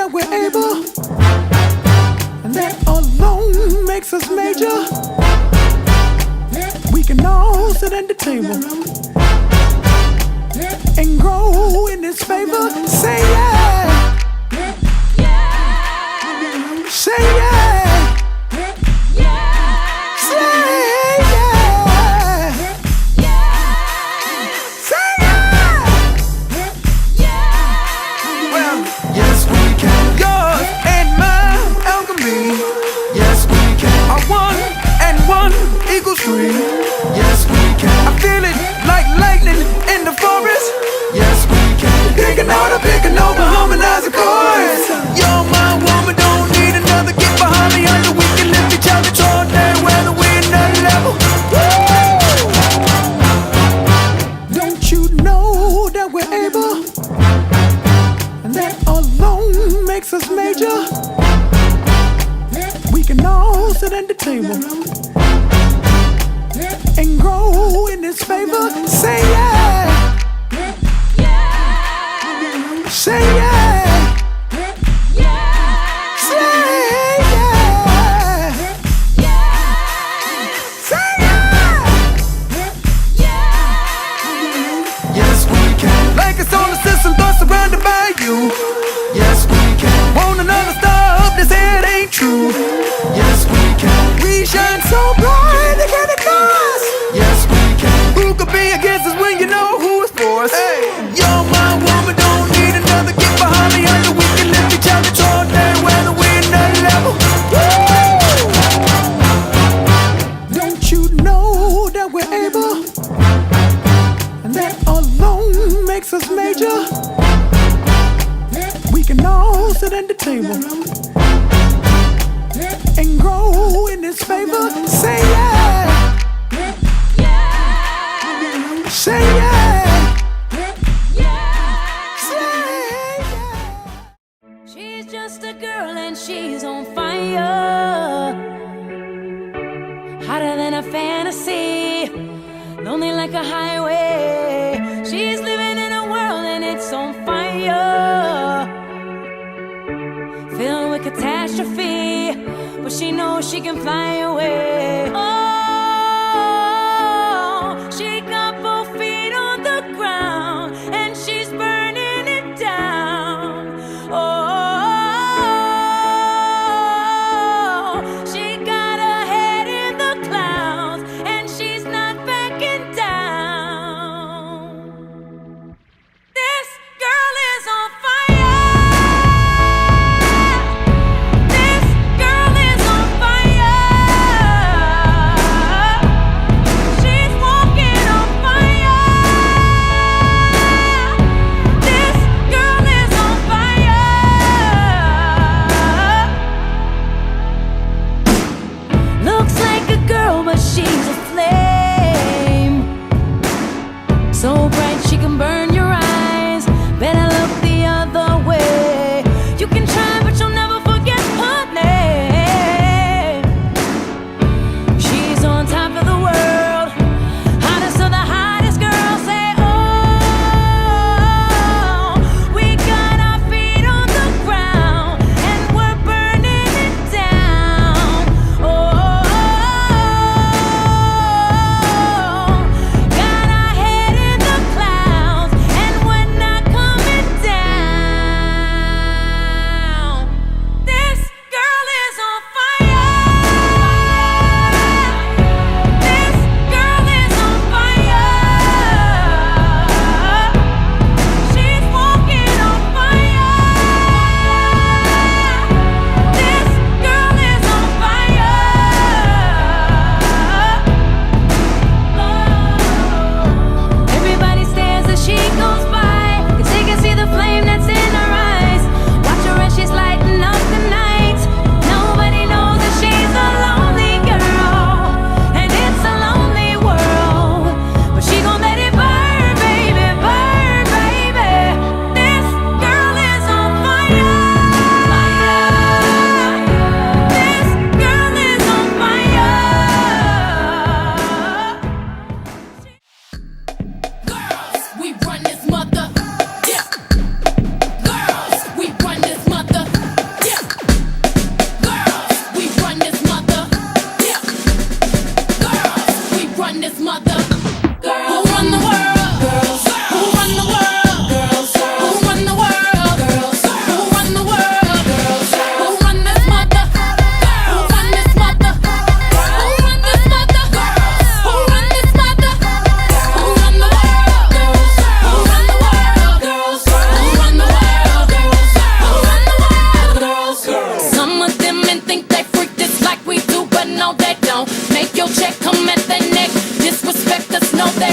that we're able, and that alone makes us major. We can all sit at the table and grow in His favor. Say yeah, say yeah. Yes, we can. I feel it like lightning in the forest. Yes, we can. Picking out a picking over, harmonize the chorus. You're my woman, don't need another. Get behind me, under we can lift each other all day, whether we're in that level. Don't you know that we're able, and that alone makes us major. We can all sit at the table and grow in His favor. Say yeah, say yeah, say yeah, say yeah. Yes, we can. Like a solar system, thought surrounded by you. Yes, we can. Want another star up, this head ain't true. Yes, we can. We shine so bright, they get it close. Yes, we can. Who could be against us when you know who is for us? Hey, you're my woman, don't need another. Get behind me, under we can lift each other all day, whether we're in that level. Don't you know that we're able, and that alone makes us major. We can all sit at the table and grow in His favor. Say yeah, say yeah, say yeah. She's just a girl and she's on fire, hotter than a fantasy, lonely like a highway. She's living in a world and it's on fire, filled with catastrophe, but she knows she can fly away. Oh, she got both feet on the ground and she's burning it down. Oh, she got her head in the clouds and she's not backing down. This girl is on fire. This girl is on fire.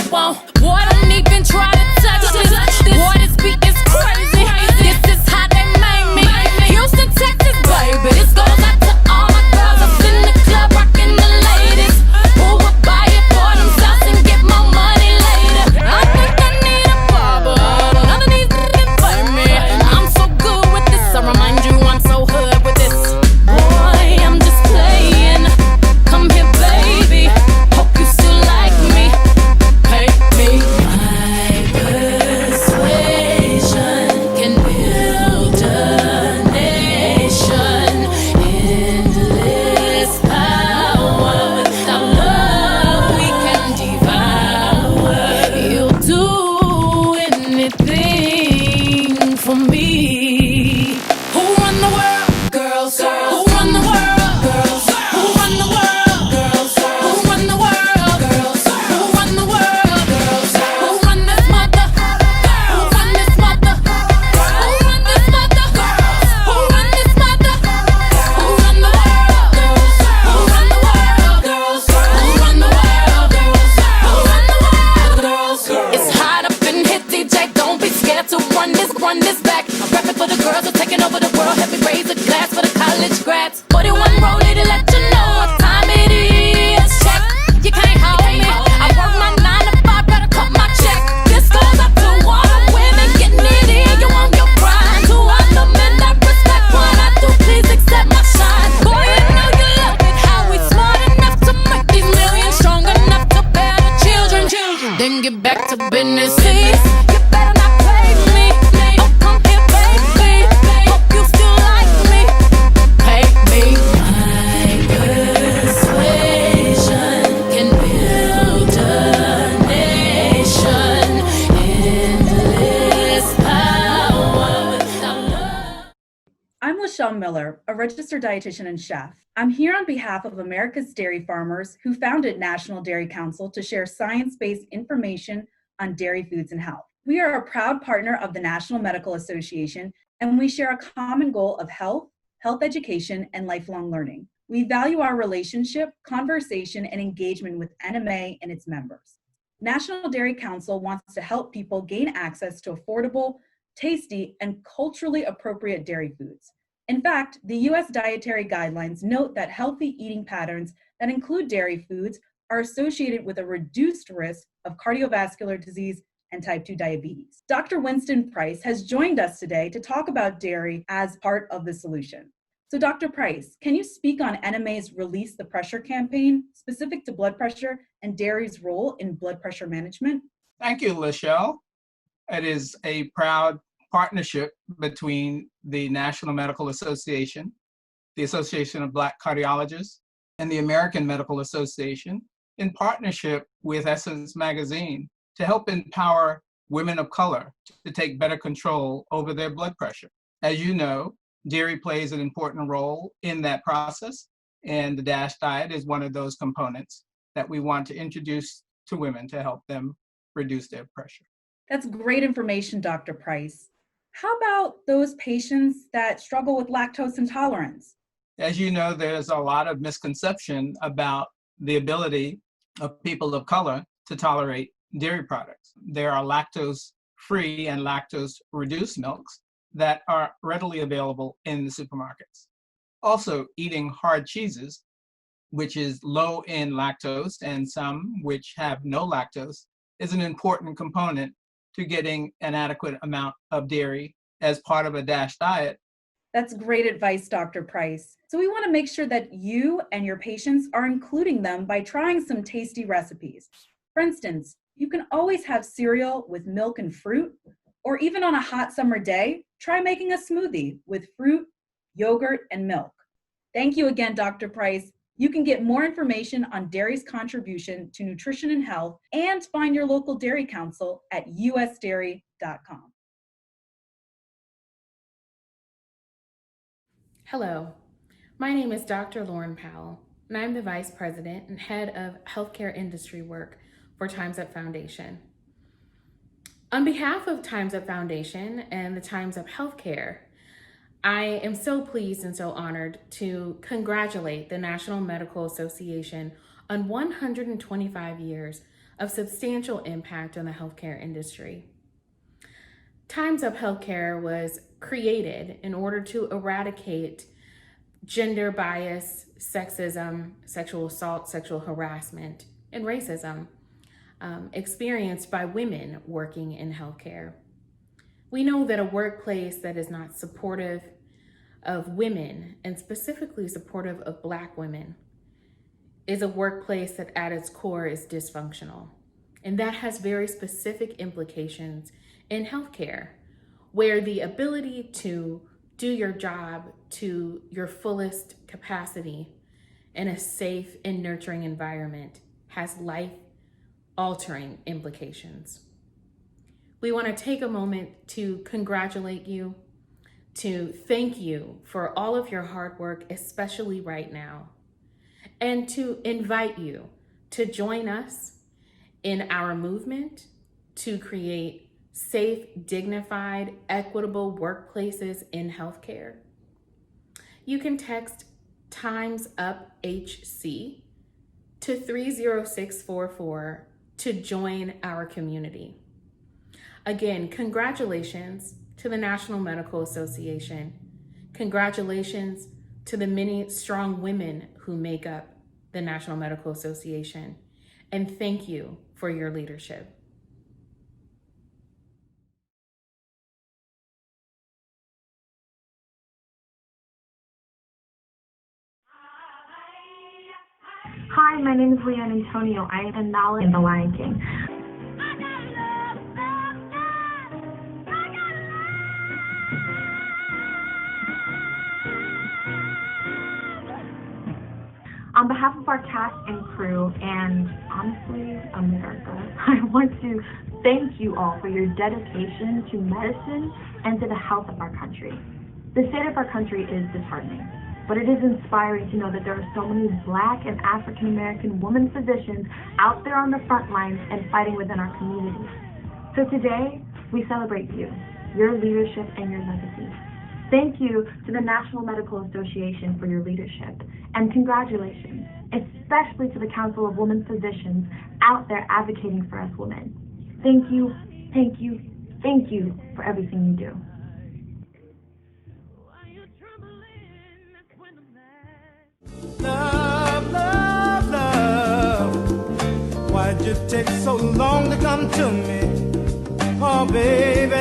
it won't. Boy, don't even try to touch this. Boy, this beat is crazy. This is how they make me. Houston, Texas, baby. This goes out to all my girls up in the club, rocking the ladies. Who would buy it for themselves and get more money later? I think I need a barber. None of these can fight me. I'm so good with this. I remind you I'm so hood with this. Boy, I'm just playing. Come here, baby. Hope you still like me. Pay me. My persuasion can build a nation. Endless power. Without love, we can devour. You'll do anything for me. Who run the world? Girls. Who run the world? Girls. Who run the world? Girls. Who run the world? Girls. Who run the world? Girls. Who run this mother? Who run this mother? Who run this mother? Who run this mother? Who run the world? Girls. Who run the world? Girls. Who run the world? Girls. Who run the world? Girls. It's hot up in here, DJ. Don't be scared to run this back. I'm rapping for the girls who are taking over the world. Help me raise a glass for the college grads. 41 rollie to let you know what time it is. Check, you can't hold me. I work my 9 to 5, better cut my check. This goes out to all the women getting it in. You want your grind. To all the men that respect what I do, please accept my shine. Boy, you know you love it. How we smart enough to make these millions, strong enough to bear the children. Then get back to business. See, you better not play me. Oh, come here, baby. Hope you still like me. Pay me. My persuasion can build a nation. Endless power without love. I'm LaShawn Miller, a registered dietitian and chef. I'm here on behalf of America's dairy farmers who founded National Dairy Council to share science-based information on dairy foods and health. We are a proud partner of the National Medical Association, and we share a common goal of health education, and lifelong learning. We value our relationship, conversation, and engagement with NMA and its members. National Dairy Council wants to help people gain access to affordable, tasty, and culturally appropriate dairy foods. In fact, the U.S. dietary guidelines note that healthy eating patterns that include dairy foods are associated with a reduced risk of cardiovascular disease and type 2 diabetes. Dr. Winston Price has joined us today to talk about dairy as part of the solution. So Dr. Price, can you speak on NMA's Release the Pressure campaign specific to blood pressure and dairy's role in blood pressure management? Thank you, Lachelle. It is a proud partnership between the National Medical Association, the Association of Black Cardiologists, and the American Medical Association in partnership with Essence Magazine to help empower women of color to take better control over their blood pressure. As you know, dairy plays an important role in that process, and the DASH diet is one of those components that we want to introduce to women to help them reduce their pressure. That's great information, Dr. Price. How about those patients that struggle with lactose intolerance? As you know, there's a lot of misconception about the ability of people of color to tolerate dairy products. There are lactose-free and lactose-reduced milks that are readily available in the supermarkets. Also, eating hard cheeses, which is low in lactose, and some which have no lactose, is an important component to getting an adequate amount of dairy as part of a DASH diet. That's great advice, Dr. Price. So we want to make sure that you and your patients are including them by trying some tasty recipes. For instance, you can always have cereal with milk and fruit, or even on a hot summer day, try making a smoothie with fruit, yogurt, and milk. Thank you again, Dr. Price. You can get more information on dairy's contribution to nutrition and health and find your local dairy council at usdairy.com. Hello, my name is Dr. Lauren Powell, and I'm the Vice President and Head of Healthcare Industry Work for Time's Up Foundation. On behalf of Time's Up Foundation and the Time's Up Healthcare, I am so pleased and so honored to congratulate the National Medical Association on 125 years of substantial impact on the healthcare industry. Time's Up Healthcare was created in order to eradicate gender bias, sexism, sexual assault, sexual harassment, and racism experienced by women working in healthcare. We know that a workplace that is not supportive of women, and specifically supportive of Black women, is a workplace that at its core is dysfunctional. And that has very specific implications in healthcare, where the ability to do your job to your fullest capacity in a safe and nurturing environment has life-altering implications. We want to take a moment to congratulate you, to thank you for all of your hard work, especially right now, and to invite you to join us in our movement to create safe, dignified, equitable workplaces in healthcare. You can text Times Up HC to 30644 to join our community. Again, congratulations to the National Medical Association. Congratulations to the many strong women who make up the National Medical Association. And thank you for your leadership. Hi, my name is Leanne Antonio. I am Nala in The Lion King. On behalf of our cast and crew, and honestly, America, I want to thank you all for your dedication to medicine and to the health of our country. The state of our country is disheartening, but it is inspiring to know that there are so many Black and African American women physicians out there on the front lines and fighting within our communities. So today, we celebrate you, your leadership, and your legacy. Thank you to the National Medical Association for your leadership, and congratulations, especially to the Council of Women Physicians out there advocating for us women. Thank you, thank you, thank you for everything you do. Love, love, love, why'd you take so long to come to me? Oh, baby.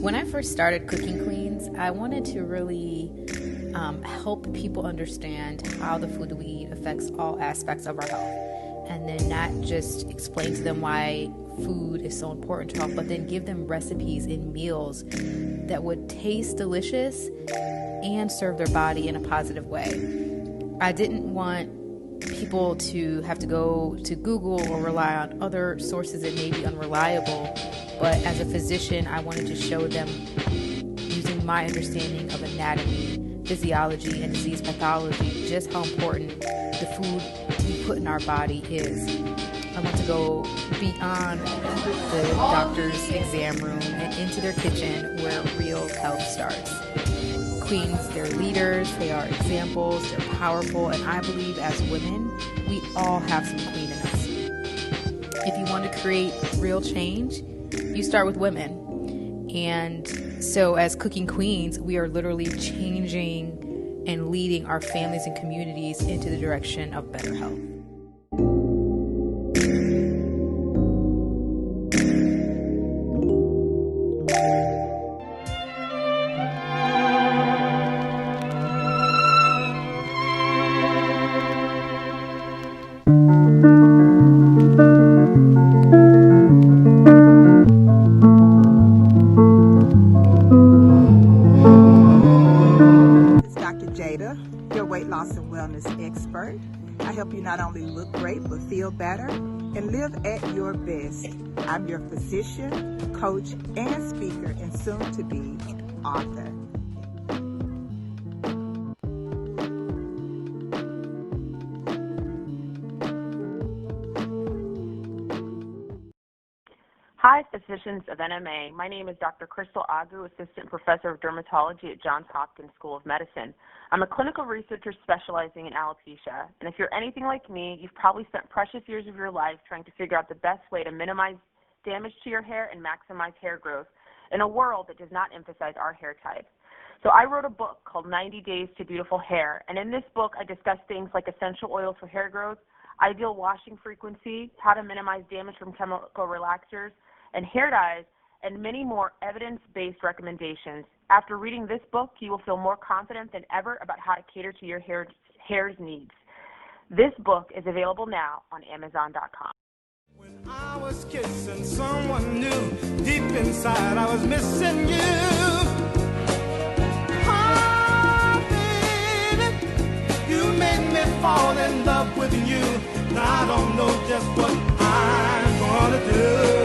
When I first started Cooking Queens, I wanted to really help people understand how the food that we eat affects all aspects of our health. And then not just explain to them why food is so important to health, but then give them recipes in meals that would taste delicious and serve their body in a positive way. I didn't want people to have to go to Google or rely on other sources that may be unreliable, but as a physician, I wanted to show them, using my understanding of anatomy, physiology, and disease pathology, just how important the food we put in our body is. I want to go beyond the doctor's exam room and into their kitchen where real health starts. Queens, they're leaders, they are examples, they're powerful, and I believe as women, we all have some queen in us. If you want to create real change, you start with women. And so as Cooking Queens, we are literally changing and leading our families and communities into the direction of better health. I help you not only look great, but feel better and live at your best. I'm your physician, coach, and speaker, and soon to be author. Hi, physicians of NMA. My name is Dr. Crystal Agu, Assistant Professor of Dermatology at Johns Hopkins School of Medicine. I'm a clinical researcher specializing in alopecia, and if you're anything like me, you've probably spent precious years of your life trying to figure out the best way to minimize damage to your hair and maximize hair growth in a world that does not emphasize our hair type. So I wrote a book called 90 Days to Beautiful Hair, and in this book I discuss things like essential oils for hair growth, ideal washing frequency, how to minimize damage from chemical relaxers, and hair dyes, and many more evidence-based recommendations. After reading this book, you will feel more confident than ever about how to cater to your hair's needs. This book is available now on Amazon.com. When I was kissing someone new, deep inside I was missing you. Oh, baby, you made me fall in love with you. Now I don't know just what I'm gonna do.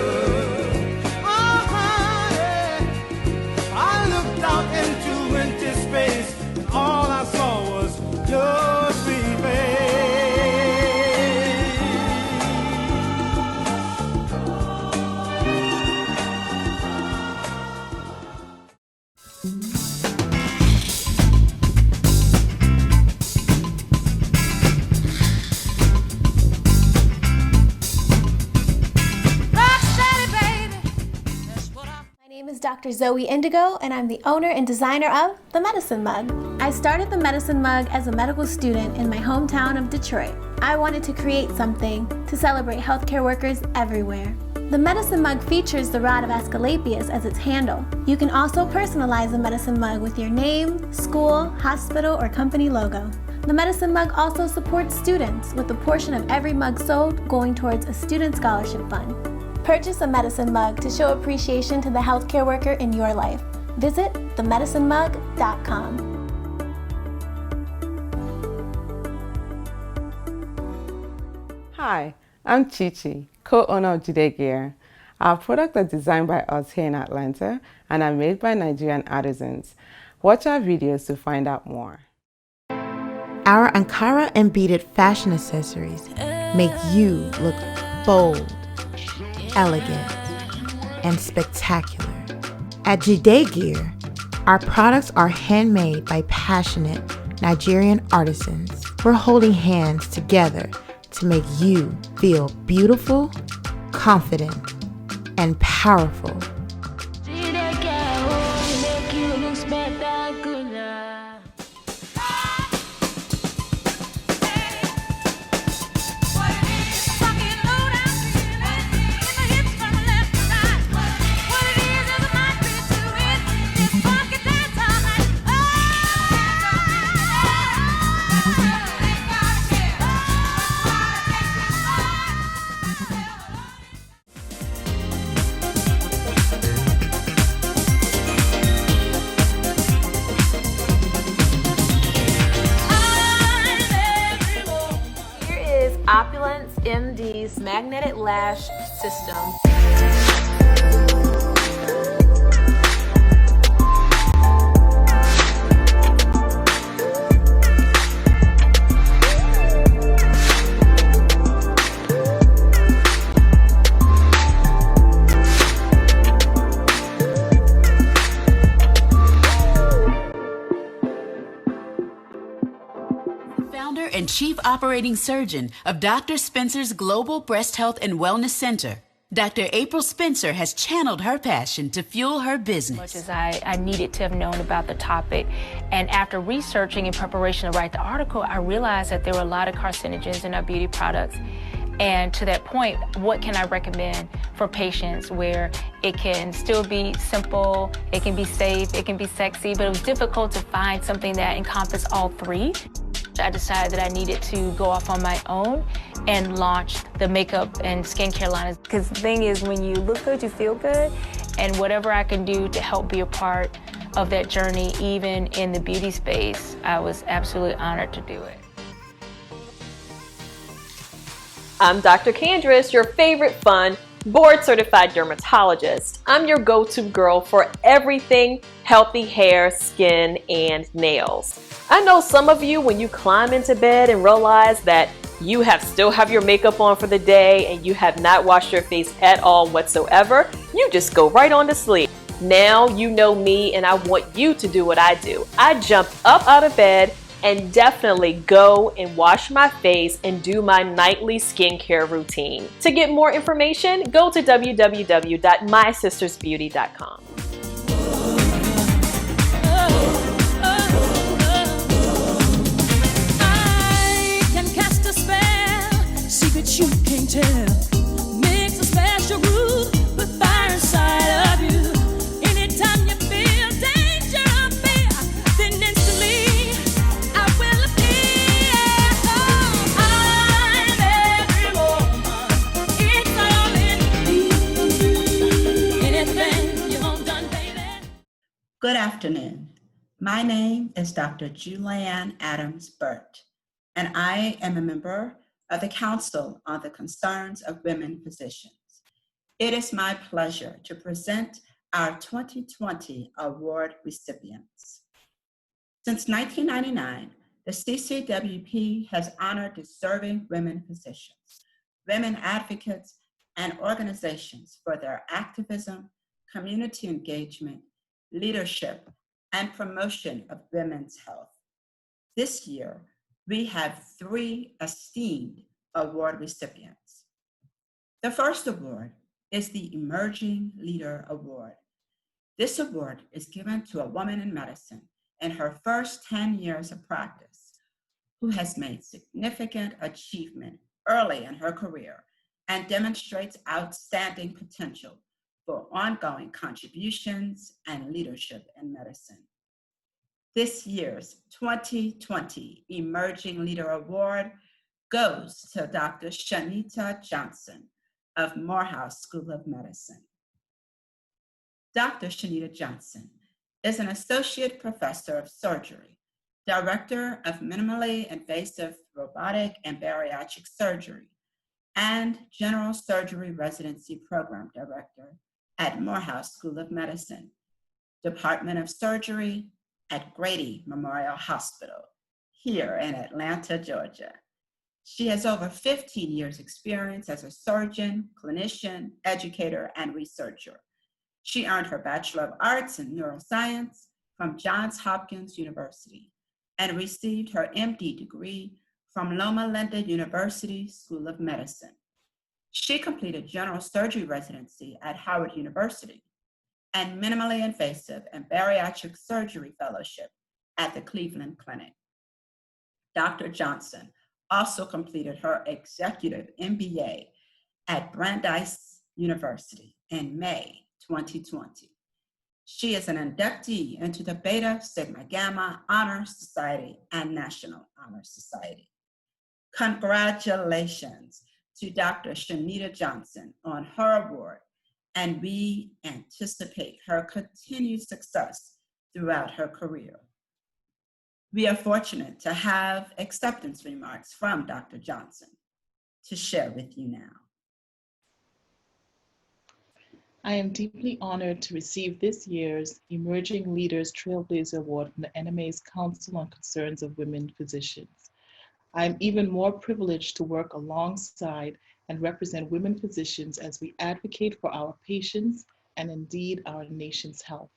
Out into empty space, and all I saw was your sweet My name is Dr. Zoe Indigo, and I'm the owner and designer of The Medicine Mug. I started The Medicine Mug as a medical student in my hometown of Detroit. I wanted to create something to celebrate healthcare workers everywhere. The Medicine Mug features the rod of Asclepius as its handle. You can also personalize the Medicine Mug with your name, school, hospital, or company logo. The Medicine Mug also supports students, with a portion of every mug sold going towards a student scholarship fund. Purchase a Medicine Mug to show appreciation to the healthcare worker in your life. Visit themedicinemug.com. Hi, I'm Chichi, co-owner of Jide Gear. Our products are designed by us here in Atlanta and are made by Nigerian artisans. Watch our videos to find out more. Our Ankara and beaded fashion accessories make you look bold, elegant, and spectacular. At Jide Gear, our products are handmade by passionate Nigerian artisans. We're holding hands together to make you feel beautiful, confident, and powerful. Opulence MD's magnetic lash system. Founder and Chief Operating Surgeon of Dr. Spencer's Global Breast Health and Wellness Center, Dr. April Spencer has channeled her passion to fuel her business. Much as I needed to have known about the topic, and after researching in preparation to write the article, I realized that there were a lot of carcinogens in our beauty products. And to that point, what can I recommend for patients where it can still be simple, it can be safe, it can be sexy, but it was difficult to find something that encompassed all three. I decided that I needed to go off on my own and launch the makeup and skincare line. Because the thing is, when you look good, you feel good, and whatever I can do to help be a part of that journey, even in the beauty space, I was absolutely honored to do it. I'm Dr. Candris, your favorite fun, board-certified dermatologist. I'm your go-to girl for everything healthy hair, skin, and nails. I know some of you, when you climb into bed and realize that You still have your makeup on for the day and you have not washed your face at all whatsoever, you just go right on to sleep. Now you know me and I want you to do what I do. I jump up out of bed and definitely go and wash my face and do my nightly skincare routine. To get more information, go to www.mysistersbeauty.com. You can't tell. Mix a special groove with fire inside of you. Anytime you feel danger or fear, then instantly I will appear. Oh, I'm every woman. It's all in me. Anything you want done, baby. Good afternoon. My name is Dr. Julianne Adams Burt, and I am a member of the Council on the Concerns of Women Physicians. It is my pleasure to present our 2020 award recipients. Since 1999, the CCWP has honored deserving women physicians, women advocates, and organizations for their activism, community engagement, leadership, and promotion of women's health. This year, we have 3 esteemed award recipients. The first award is the Emerging Leader Award. This award is given to a woman in medicine in her first 10 years of practice who has made significant achievement early in her career and demonstrates outstanding potential for ongoing contributions and leadership in medicine. This year's 2020 Emerging Leader Award goes to Dr. Shanita Johnson of Morehouse School of Medicine. Dr. Shanita Johnson is an Associate Professor of Surgery, Director of Minimally Invasive Robotic and Bariatric Surgery, and General Surgery Residency Program Director at Morehouse School of Medicine, Department of Surgery, at Grady Memorial Hospital here in Atlanta, Georgia. She has over 15 years experience as a surgeon, clinician, educator, and researcher. She earned her Bachelor of Arts in Neuroscience from Johns Hopkins University and received her MD degree from Loma Linda University School of Medicine. She completed general surgery residency at Howard University and minimally invasive and bariatric surgery fellowship at the Cleveland Clinic. Dr. Johnson also completed her executive MBA at Brandeis University in May 2020. She is an inductee into the Beta Sigma Gamma Honor Society and National Honor Society. Congratulations to Dr. Shanita Johnson on her award, and we anticipate her continued success throughout her career. We are fortunate to have acceptance remarks from Dr. Johnson to share with you now. I am deeply honored to receive this year's Emerging Leaders Trailblazer Award from the NMA's Council on Concerns of Women Physicians. I am even more privileged to work alongside and represent women physicians as we advocate for our patients and indeed our nation's health.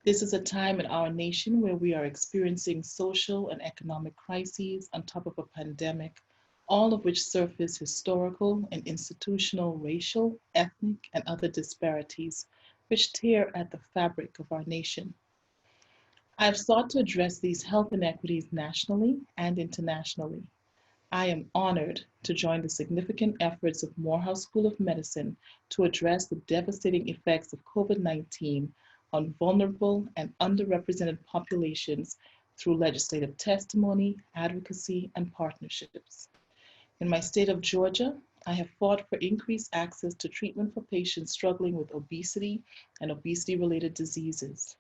This is a time in our nation where we are experiencing social and economic crises on top of a pandemic, all of which surface historical and institutional racial, ethnic, and other disparities which tear at the fabric of our nation. I have sought to address these health inequities nationally and internationally. I am honored to join the significant efforts of Morehouse School of Medicine to address the devastating effects of COVID-19 on vulnerable and underrepresented populations through legislative testimony, advocacy, and partnerships. In my state of Georgia, I have fought for increased access to treatment for patients struggling with obesity and obesity-related diseases.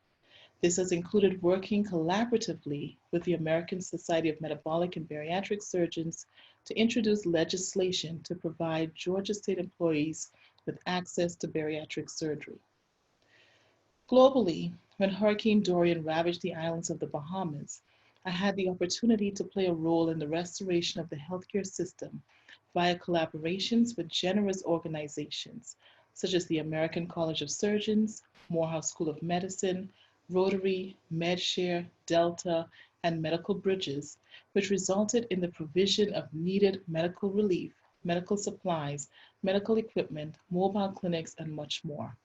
This has included working collaboratively with the American Society of Metabolic and Bariatric Surgeons to introduce legislation to provide Georgia state employees with access to bariatric surgery. Globally, when Hurricane Dorian ravaged the islands of the Bahamas, I had the opportunity to play a role in the restoration of the healthcare system via collaborations with generous organizations such as the American College of Surgeons, Morehouse School of Medicine, Rotary, MedShare, Delta, and Medical Bridges, which resulted in the provision of needed medical relief, medical supplies, medical equipment, mobile clinics, and much more.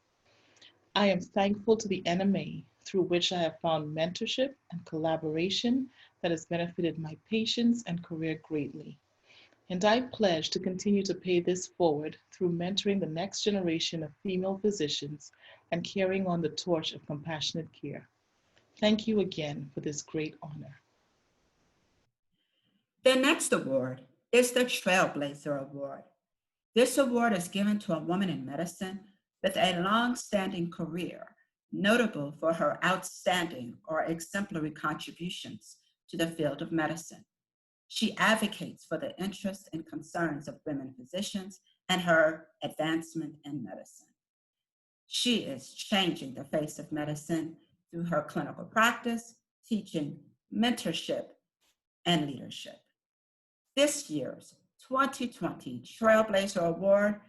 I am thankful to the NMA, through which I have found mentorship and collaboration that has benefited my patients and career greatly. And I pledge to continue to pay this forward through mentoring the next generation of female physicians and carrying on the torch of compassionate care. Thank you again for this great honor. The next award is the Trailblazer Award. This award is given to a woman in medicine with a long-standing career, notable for her outstanding or exemplary contributions to the field of medicine. She advocates for the interests and concerns of women physicians and her advancement in medicine. She is changing the face of medicine through her clinical practice, teaching, mentorship, and leadership. This year's 2020 Trailblazer Award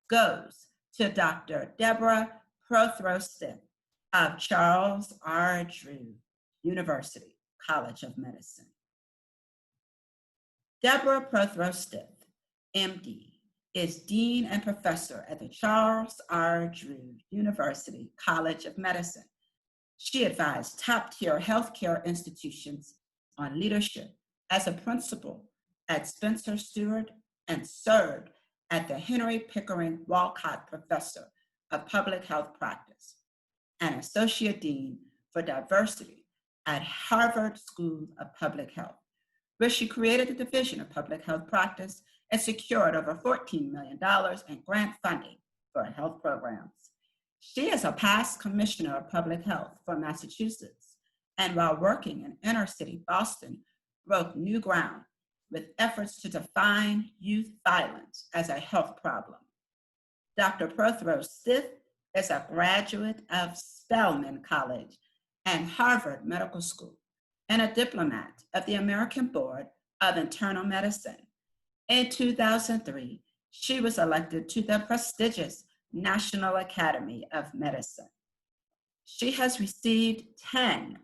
goes to Dr. Deborah Prothro-Stiff of Charles R. Drew University College of Medicine. Deborah Prothro-Stiff, MD, is Dean and Professor at the Charles R. Drew University College of Medicine. She advised top-tier healthcare institutions on leadership as a principal at Spencer Stewart and served at the Henry Pickering Walcott Professor of Public Health Practice and Associate Dean for Diversity at Harvard School of Public Health, where she created the Division of Public Health Practice and secured over $14 million in grant funding for health programs. She is a past Commissioner of Public Health for Massachusetts, and while working in inner city Boston, broke new ground with efforts to define youth violence as a health problem. Dr. Prothro-Stiff is a graduate of Spelman College and Harvard Medical School, and a diplomat of the American Board of Internal Medicine. In 2003, she was elected to the prestigious National Academy of Medicine. She has received 10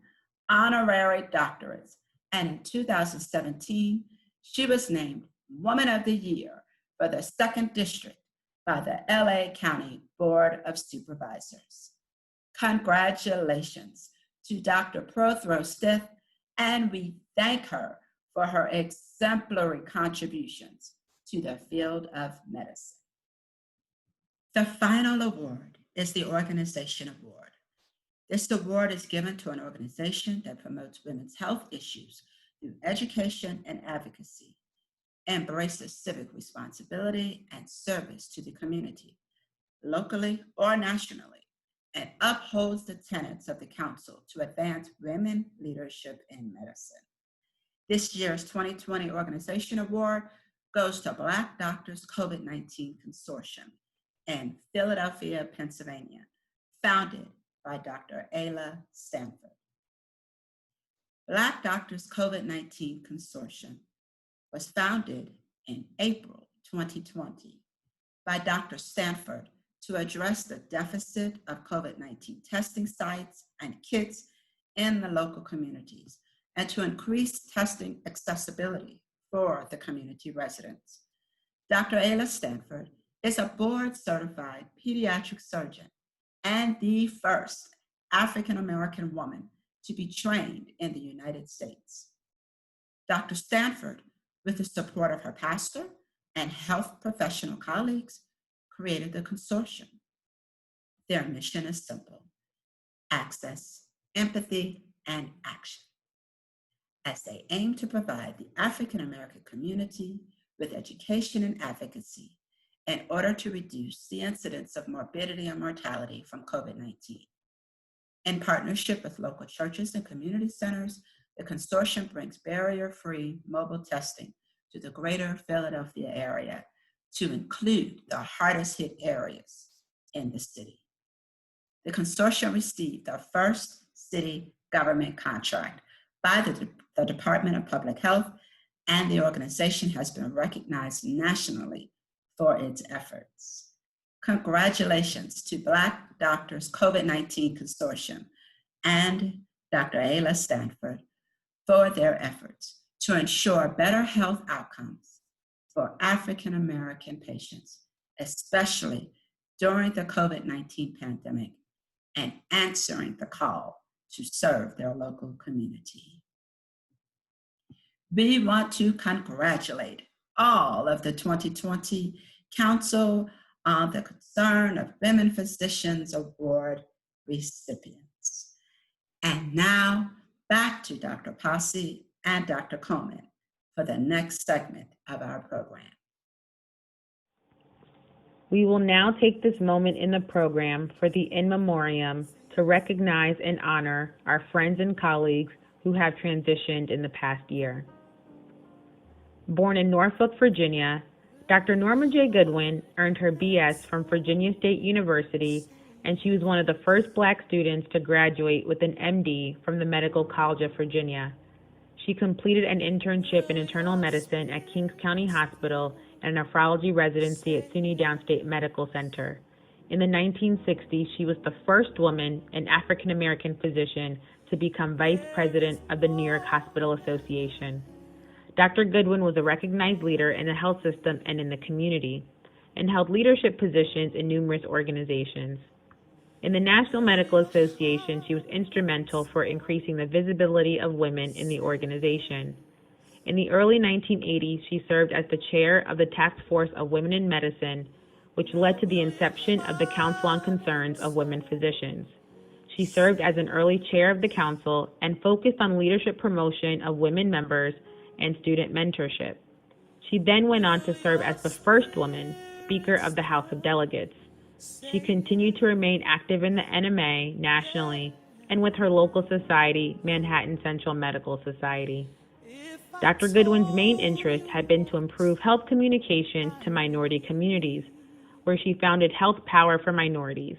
honorary doctorates, and in 2017, she was named Woman of the Year for the 2nd District by the LA County Board of Supervisors. Congratulations to Dr. Prothro-Stiff, and we thank her for her exemplary contributions to the field of medicine. The final award is the Organization Award. This award is given to an organization that promotes women's health issues through education and advocacy, embraces civic responsibility and service to the community, locally or nationally, and upholds the tenets of the Council to advance women leadership in medicine. This year's 2020 Organization Award goes to Black Doctors COVID-19 Consortium in Philadelphia, Pennsylvania, founded by Dr. Ayla Stanford. Black Doctors COVID-19 Consortium was founded in April 2020 by Dr. Stanford to address the deficit of COVID-19 testing sites and kits in the local communities and to increase testing accessibility for the community residents. Dr. Ayla Stanford is a board-certified pediatric surgeon and the first African-American woman to be trained in the United States. Dr. Stanford, with the support of her pastor and health professional colleagues, created the consortium. Their mission is simple: access, empathy, and action, as they aim to provide the African American community with education and advocacy in order to reduce the incidence of morbidity and mortality from COVID-19. In partnership with local churches and community centers, the consortium brings barrier-free mobile testing to the greater Philadelphia area to include the hardest hit areas in the city. The consortium received the first city government contract by the the Department of Public Health, and the organization has been recognized nationally for its efforts. Congratulations to Black Doctors COVID-19 Consortium and Dr. Ayla Stanford for their efforts to ensure better health outcomes for African American patients, especially during the COVID-19 pandemic, and answering the call to serve their local community. We want to congratulate all of the 2020 Council on the Concern of Women Physicians Award recipients. And now back to Dr. Posse and Dr. Coleman for the next segment of our program. We will now take this moment in the program for the in memoriam to recognize and honor our friends and colleagues who have transitioned in the past year. Born in Norfolk, Virginia, Dr. Norma J. Goodwin earned her BS from Virginia State University, and she was one of the first Black students to graduate with an MD from the Medical College of Virginia. She completed an internship in internal medicine at Kings County Hospital and a nephrology residency at SUNY Downstate Medical Center. In the 1960s, she was the first woman, an African American physician, to become vice president of the New York Hospital Association. Dr. Goodwin was a recognized leader in the health system and in the community, and held leadership positions in numerous organizations. In the National Medical Association, she was instrumental for increasing the visibility of women in the organization. In the early 1980s, she served as the chair of the Task Force of Women in Medicine, which led to the inception of the Council on Concerns of Women Physicians. She served as an early chair of the council and focused on leadership promotion of women members and student mentorship. She then went on to serve as the first woman Speaker of the House of Delegates. She continued to remain active in the NMA nationally and with her local society, Manhattan Central Medical Society. Dr. Goodwin's main interest had been to improve health communications to minority communities, where she founded Health Power for Minorities.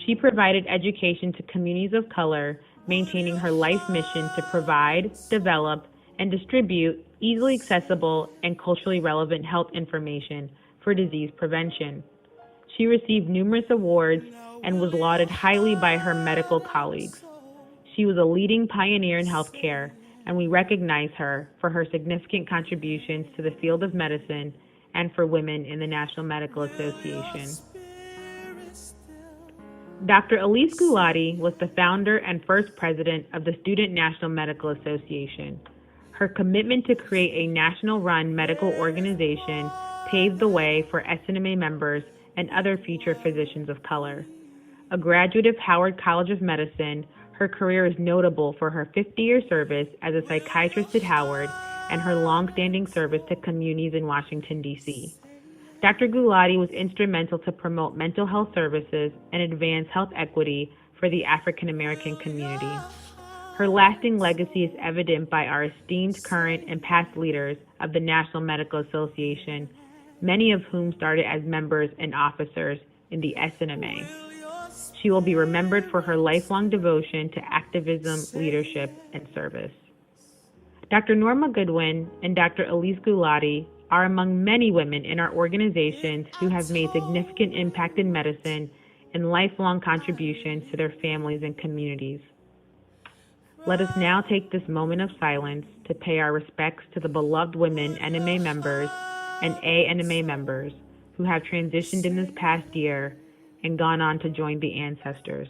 She provided education to communities of color, maintaining her life mission to provide, develop, and distribute easily accessible and culturally relevant health information for disease prevention. She received numerous awards and was lauded highly by her medical colleagues. She was a leading pioneer in healthcare, and we recognize her for her significant contributions to the field of medicine and for women in the National Medical Association. Dr. Elise Gulati was the founder and first president of the Student National Medical Association. Her commitment to create a national-run medical organization paved the way for NMA members and other future physicians of color. A graduate of Howard College of Medicine, her career is notable for her 50-year service as a psychiatrist at Howard and her long-standing service to communities in Washington, D.C. Dr. Gulati was instrumental to promote mental health services and advance health equity for the African American community. Her lasting legacy is evident by our esteemed current and past leaders of the National Medical Association, many of whom started as members and officers in the NMA. She will be remembered for her lifelong devotion to activism, leadership, and service. Dr. Norma Goodwin and Dr. Elise Gulati are among many women in our organizations who have made significant impact in medicine and lifelong contributions to their families and communities. Let us now take this moment of silence to pay our respects to the beloved women NMA members and ANMA members who have transitioned in this past year and gone on to join the ancestors.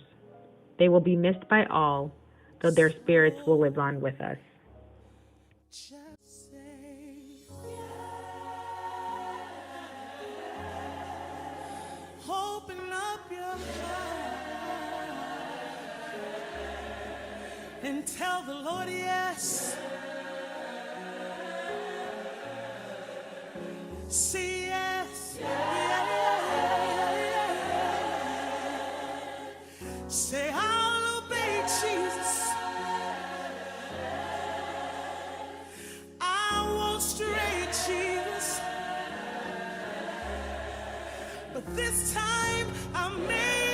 They will be missed by all, though their spirits will live on with us. Open up your heart and tell the Lord yes. Say yes. Say I'll obey Jesus. I won't stray, Jesus. But this time I made